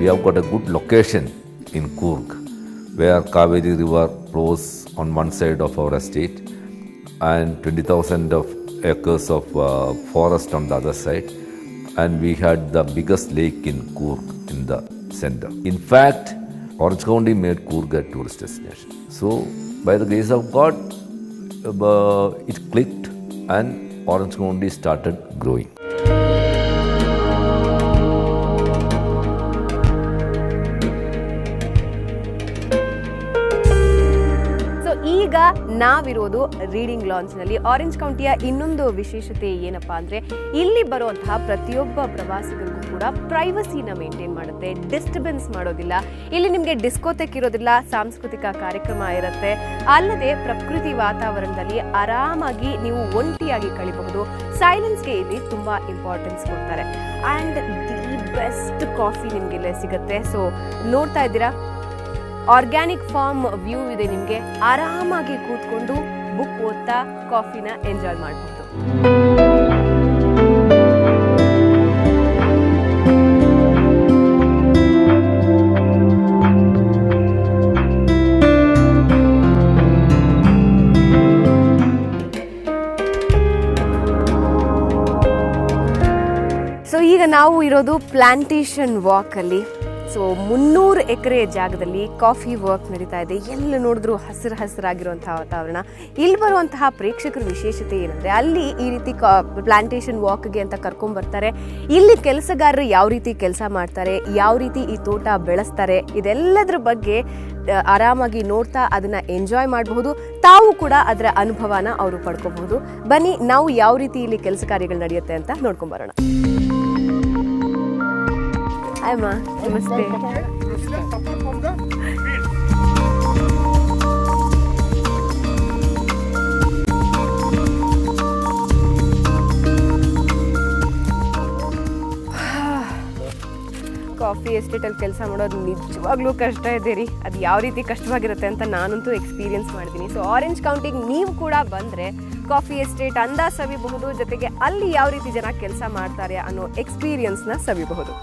we have got a good location in Coorg, where Kaveri River flows on one side of our estate and 20,000 of acres of forest on the other side, and we had the biggest lake in Coorg in the center. In fact, Orange County made Coorg a tourist destination. So by the grace of God, it clicked and Orange County started growing. ಈಗ ನಾವಿರೋದು reading ಲಾಂಜ್ನಲ್ಲಿ. Orange ಕೌಂಟಿಯ ಇನ್ನೊಂದು ವಿಶೇಷತೆ ಏನಪ್ಪಾ ಅಂದರೆ, ಇಲ್ಲಿ ಬರುವಂತಹ ಪ್ರತಿಯೊಬ್ಬ ಪ್ರವಾಸಿಗರಿಗೂ ಕೂಡ ಪ್ರೈವಸಿನ ಮೇಂಟೈನ್ ಮಾಡುತ್ತೆ, ಡಿಸ್ಟರ್ಬೆನ್ಸ್ ಮಾಡೋದಿಲ್ಲ. ಇಲ್ಲಿ ನಿಮಗೆ ಡಿಸ್ಕೋಥೆಕ್ ಇರೋದಿಲ್ಲ, ಸಾಂಸ್ಕೃತಿಕ ಕಾರ್ಯಕ್ರಮ ಇರುತ್ತೆ. ಅಲ್ಲದೆ ಪ್ರಕೃತಿ ವಾತಾವರಣದಲ್ಲಿ ಆರಾಮಾಗಿ ನೀವು ಒಂಟಿಯಾಗಿ ಕಳಿಬಹುದು. ಸೈಲೆನ್ಸ್ಗೆ ಇಲ್ಲಿ ತುಂಬಾ ಇಂಪಾರ್ಟೆನ್ಸ್ ಕೊಡ್ತಾರೆ. ಆ್ಯಂಡ್ ದಿ ಬೆಸ್ಟ್ ಕಾಫಿ ನಿಮ್ಗೆ ಇಲ್ಲೇ ಸಿಗುತ್ತೆ. ಸೊ ನೋಡ್ತಾ ಇದ್ದೀರಾ, ಆರ್ಗ್ಯಾನಿಕ್ ಫಾರ್ಮ್ ವ್ಯೂ ಇದೆ. ನಿಮಗೆ ಆರಾಮಾಗಿ ಕೂತ್ಕೊಂಡು ಬುಕ್ ಓದ್ತಾ ಕಾಫಿನ ಎಂಜಾಯ್ ಮಾಡಬಹುದು. ಸೊ ಈಗ ನಾವು ಇರೋದು ಪ್ಲಾಂಟೇಶನ್ ವಾಕ್ ಅಲ್ಲಿ. ಸೊ 300 ಎಕರೆ ಜಾಗದಲ್ಲಿ ಕಾಫಿ ವರ್ಕ್ ನಡೀತಾ ಇದೆ. ಎಲ್ಲ ನೋಡಿದ್ರು ಹಸಿರು ಹಸಿರಾಗಿರುವಂತಹ ವಾತಾವರಣ. ಇಲ್ಲಿ ಬರುವಂತಹ ಪ್ರೇಕ್ಷಕರ ವಿಶೇಷತೆ ಏನಂದ್ರೆ, ಅಲ್ಲಿ ಈ ರೀತಿ ಪ್ಲಾಂಟೇಶನ್ ವಾಕ್ಗೆ ಅಂತ ಕರ್ಕೊಂಡ್ ಬರ್ತಾರೆ. ಇಲ್ಲಿ ಕೆಲಸಗಾರರು ಯಾವ ರೀತಿ ಕೆಲಸ ಮಾಡ್ತಾರೆ, ಯಾವ ರೀತಿ ಈ ತೋಟ ಬೆಳೆಸ್ತಾರೆ, ಇದೆಲ್ಲದರ ಬಗ್ಗೆ ಆರಾಮಾಗಿ ನೋಡ್ತಾ ಅದನ್ನ ಎಂಜಾಯ್ ಮಾಡಬಹುದು. ತಾವು ಕೂಡ ಅದರ ಅನುಭವನ ಅವರು ಪಡ್ಕೋಬಹುದು. ಬನ್ನಿ, ನಾವು ಯಾವ ರೀತಿ ಇಲ್ಲಿ ಕೆಲಸ ಕಾರ್ಯಗಳು ನಡೆಯುತ್ತೆ ಅಂತ ನೋಡ್ಕೊಂಡ್ ಬರೋಣ. Hi ma, namaste. ಕಾಫಿ ಎಸ್ಟೇಟಲ್ಲಿ ಕೆಲಸ ಮಾಡೋದು ನಿಜವಾಗ್ಲೂ ಕಷ್ಟ ಇದೆ ರೀ. ಅದು ಯಾವ ರೀತಿ ಕಷ್ಟವಾಗಿರುತ್ತೆ ಅಂತ ನಾನಂತೂ ಎಕ್ಸ್ಪೀರಿಯನ್ಸ್ ಮಾಡಿದ್ದೀನಿ. ಸೊ ಆರೆಂಜ್ ಕೌಂಟಿಗೆ ನೀವು ಕೂಡ ಬಂದರೆ ಕಾಫಿ ಎಸ್ಟೇಟ್ ಅಂದ ಸವಿಬಹುದು, ಜೊತೆಗೆ ಅಲ್ಲಿ ಯಾವ ರೀತಿ ಜನ ಕೆಲಸ ಮಾಡ್ತಾರೆ ಅನ್ನೋ ಎಕ್ಸ್ಪೀರಿಯನ್ಸ್ನ ಸವಿಬಹುದು.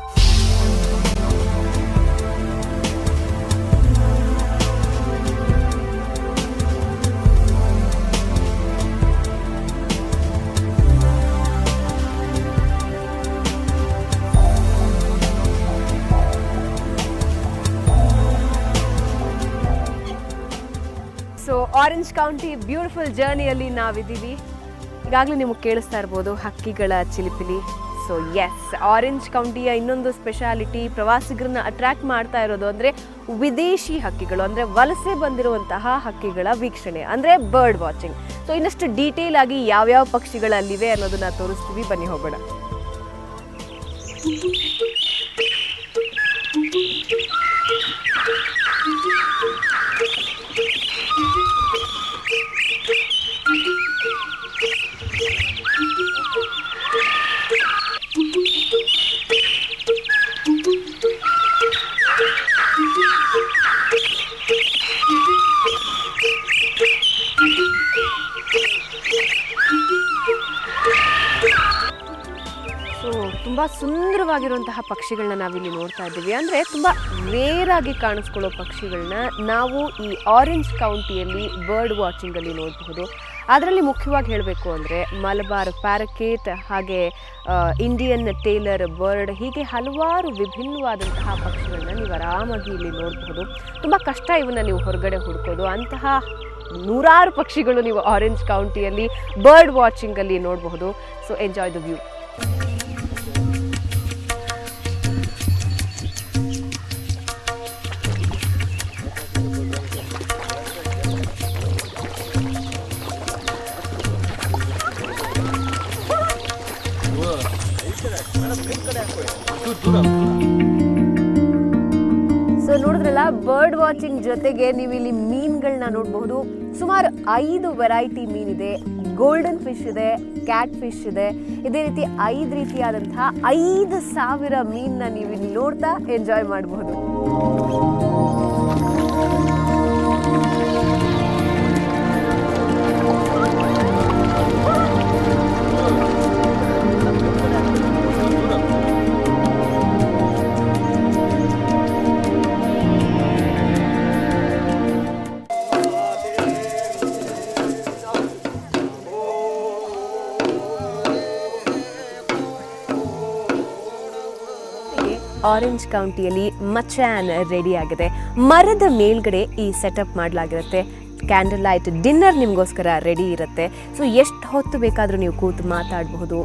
ಸೊ ಆರೆಂಜ್ ಕೌಂಟಿ ಬ್ಯೂಟಿಫುಲ್ ಜರ್ನಿಯಲ್ಲಿ ನಾವಿದ್ದೀವಿ. ಈಗಾಗಲೇ ನಿಮಗೆ ಕೇಳಿಸ್ತಾ ಇರ್ಬೋದು ಹಕ್ಕಿಗಳ ಚಿಲಿಪಿಲಿ. ಸೊ ಎಸ್, ಆರೆಂಜ್ ಕೌಂಟಿಯ ಇನ್ನೊಂದು ಸ್ಪೆಷಾಲಿಟಿ, ಪ್ರವಾಸಿಗರನ್ನ ಅಟ್ರಾಕ್ಟ್ ಮಾಡ್ತಾ ಇರೋದು ಅಂದರೆ ವಿದೇಶಿ ಹಕ್ಕಿಗಳು, ಅಂದರೆ ವಲಸೆ ಬಂದಿರುವಂತಹ ಹಕ್ಕಿಗಳ ವೀಕ್ಷಣೆ, ಅಂದರೆ ಬರ್ಡ್ ವಾಚಿಂಗ್. ಸೊ ಇನ್ನಷ್ಟು ಡೀಟೇಲ್ ಆಗಿ ಯಾವ್ಯಾವ ಪಕ್ಷಿಗಳಲ್ಲಿವೆ ಅನ್ನೋದನ್ನ ತೋರಿಸ್ತೀವಿ. ಬನ್ನಿ ಹೋಗೋಣ. ತುಂಬ ಸುಂದರವಾಗಿರುವಂತಹ ಪಕ್ಷಿಗಳನ್ನ ನಾವಿಲ್ಲಿ ನೋಡ್ತಾ ಇದ್ದೀವಿ. ಅಂದರೆ ತುಂಬ ರೇರ್ ಆಗಿ ಕಾಣಿಸ್ಕೊಳ್ಳೋ ಪಕ್ಷಿಗಳನ್ನ ನಾವು ಈ ಆರೆಂಜ್ ಕೌಂಟಿಯಲ್ಲಿ ಬರ್ಡ್ ವಾಚಿಂಗಲ್ಲಿ ನೋಡಬಹುದು. ಅದರಲ್ಲಿ ಮುಖ್ಯವಾಗಿ ಹೇಳಬೇಕು ಅಂದರೆ ಮಲಬಾರ್ ಪ್ಯಾರಕೇಟ್, ಹಾಗೆ ಇಂಡಿಯನ್ ಟೇಲರ್ ಬರ್ಡ್, ಹೀಗೆ ಹಲವಾರು ವಿಭಿನ್ನವಾದಂತಹ ಪಕ್ಷಿಗಳನ್ನ ನೀವು ಆರಾಮಾಗಿ ಇಲ್ಲಿ ನೋಡಬಹುದು. ತುಂಬ ಕಷ್ಟ ಇವನ್ನ ನೀವು ಹೊರಗಡೆ ಹುಡ್ಕೋದು. ಅಂತಹ ನೂರಾರು ಪಕ್ಷಿಗಳು ನೀವು ಆರೆಂಜ್ ಕೌಂಟಿಯಲ್ಲಿ ಬರ್ಡ್ ವಾಚಿಂಗಲ್ಲಿ ನೋಡಬಹುದು. So enjoy the view. So ನೋಡಿದ್ರಲ್ಲ, ಬರ್ಡ್ ವಾಚಿಂಗ್ ಜೊತೆಗೆ ನೀವು ಇಲ್ಲಿ ಮೀನುಗಳನ್ನ ನೋಡಬಹುದು. ಸುಮಾರು 5 ವೆರೈಟಿ ಮೀನಿದೆ. ಗೋಲ್ಡನ್ ಫಿಶ್ ಇದೆ, ಕ್ಯಾಟ್ ಫಿಶ್ ಇದೆ. ಇದೇ ರೀತಿ 5 ರೀತಿಯಾದಂತಹ 5,000 ಮೀನನ್ನ ನೀವು ಇಲ್ಲಿ ನೋಡ್ತಾ ಎಂಜಾಯ್ ಮಾಡಬಹುದು. ಆರೆಂಜ್ ಕೌಂಟಿಯಲ್ಲಿ ಮಚಾನ್ ರೆಡಿ ಆಗಿದೆ. ಮರದ ಮೇಲ್ಗಡೆ ಈ ಸೆಟಪ್ ಮಾಡಲಾಗಿರುತ್ತೆ. ಕ್ಯಾಂಡಲ್ ಲೈಟ್ ಡಿನ್ನರ್ ನಿಮಗೋಸ್ಕರ ರೆಡಿ ಇರುತ್ತೆ. ಸೊ ಎಷ್ಟು ಹೊತ್ತು ಬೇಕಾದರೂ ನೀವು ಕೂತು ಮಾತಾಡಬಹುದು.